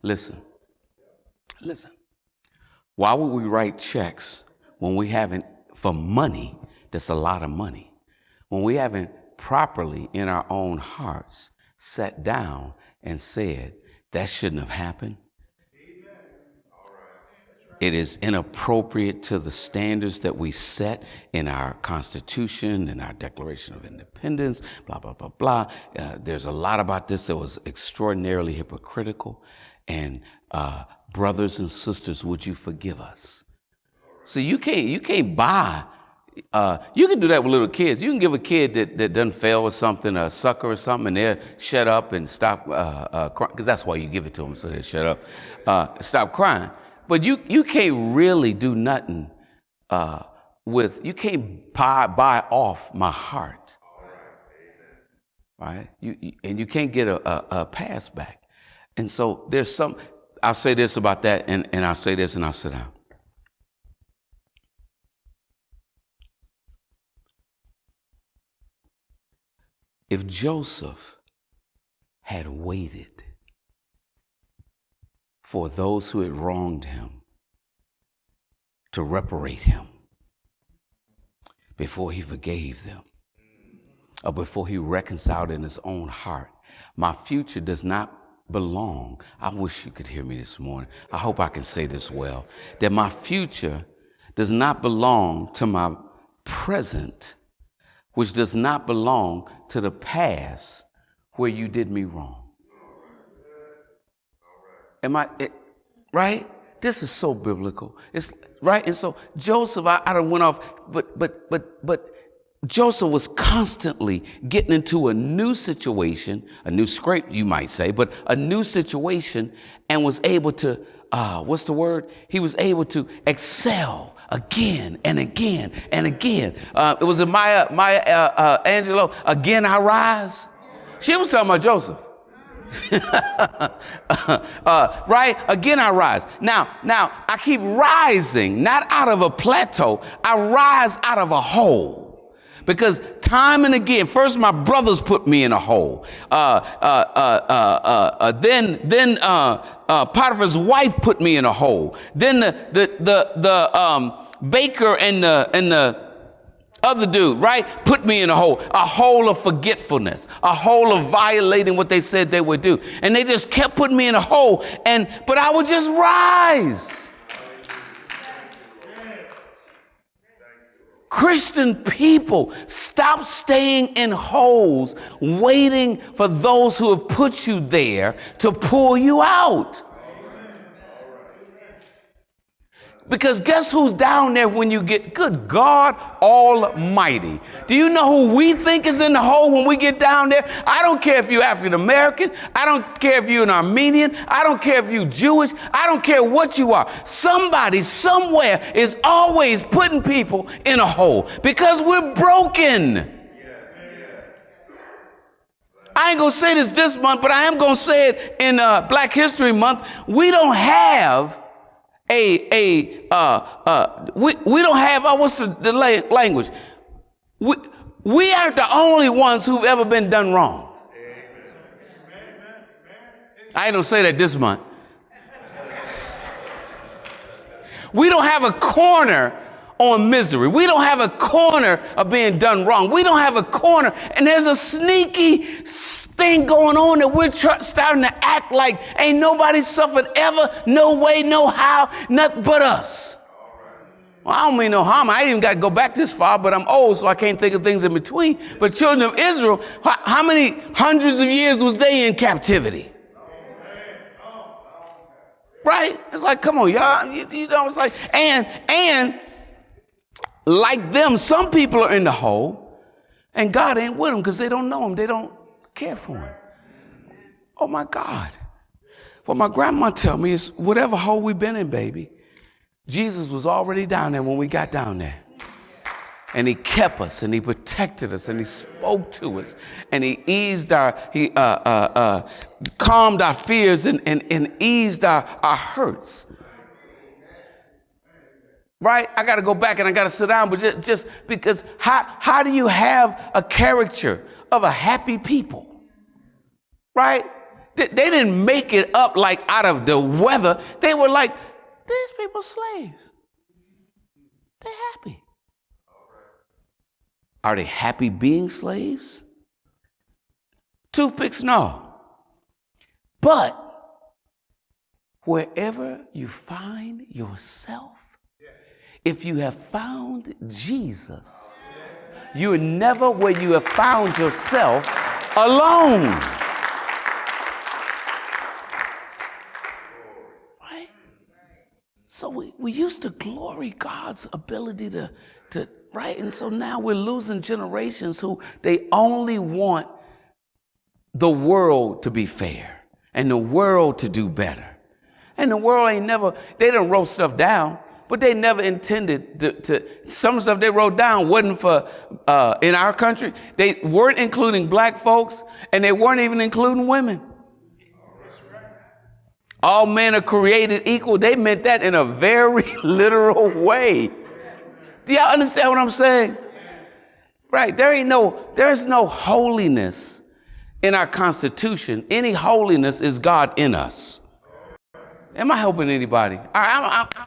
Listen. Why would we write checks when we haven't, for money, that's a lot of money, when we haven't properly in our own hearts sat down and said, that shouldn't have happened? It is inappropriate to the standards that we set in our Constitution, in our Declaration of Independence, blah, blah, blah, blah. There's a lot about this that was extraordinarily hypocritical. And brothers and sisters, would you forgive us? See, you can't buy. You can do that with little kids. You can give a kid that doesn't fail or something, a sucker or something, and they'll shut up and stop crying, because that's why you give it to them, so they shut up, stop crying. But you can't really do nothing you can't buy off my heart, right? You can't get a pass back. And so there's I'll say this about that, and I'll say this and I'll sit down. If Joseph had waited for those who had wronged him to reparate him before he forgave them, or before he reconciled in his own heart, my future does not belong. I wish you could hear me this morning. I hope I can say this well, that my future does not belong to my present, which does not belong to the past where you did me wrong. Right? This is so biblical. It's right. And so Joseph, I done went off, but Joseph was constantly getting into a new situation, a new scrape, you might say, but a new situation, and was able to, what's the word? He was able to excel again and again and again. It was in Maya Angelou, Again I Rise. She was talking about Joseph. Right? Again, I rise. Now, I keep rising, not out of a plateau. I rise out of a hole. Because time and again, first my brothers put me in a hole. Then Potiphar's wife put me in a hole. Then the baker and the other dude, right, put me in a hole of forgetfulness, a hole of violating what they said they would do. And they just kept putting me in a hole, but I would just rise. Christian people, stop staying in holes, waiting for those who have put you there to pull you out. Because guess who's down there when you get, good God Almighty. Do you know who we think is in the hole when we get down there? I don't care if you're African American. I don't care if you're an Armenian. I don't care if you're Jewish. I don't care what you are. Somebody somewhere is always putting people in a hole because we're broken. I ain't going to say this month, but I am going to say it in Black History Month. We don't have we don't have, what's the language? We aren't the only ones who've ever been done wrong. I ain't gonna say that this month. We don't have a corner on misery. We don't have a corner of being done wrong. We don't have a corner, and there's a sneaky thing going on that we're starting to act like ain't nobody suffered ever, no way, no how, nothing but us. Well, I don't mean no harm. I ain't even got to go back this far, but I'm old, so I can't think of things in between. But children of Israel, how many hundreds of years was they in captivity? Right? It's like, come on, y'all. You know, it's like, and like them, some people are in the hole, and God ain't with them because they don't know him. They don't care for him. Oh, my God. What my grandma tell me is whatever hole we've been in, baby, Jesus was already down there when we got down there. And he kept us, and he protected us, and he spoke to us, and he calmed our fears and eased our hurts. Right? I got to go back and I got to sit down, but just because how do you have a caricature of a happy people? Right? They didn't make it up like out of the weather. They were like, these people slaves. They're happy. Are they happy being slaves? Toothpicks, no. But wherever you find yourself, if you have found Jesus, you're never where you have found yourself alone. Right? So we used to glory God's ability to right? And so now we're losing generations who they only want the world to be fair and the world to do better. And the world ain't never, they done wrote stuff down, but they never intended to some stuff they wrote down wasn't for, in our country, they weren't including black folks and they weren't even including women. All men are created equal. They meant that in a very literal way. Do y'all understand what I'm saying? Right. There's no holiness in our Constitution. Any holiness is God in us. Am I helping anybody? All right,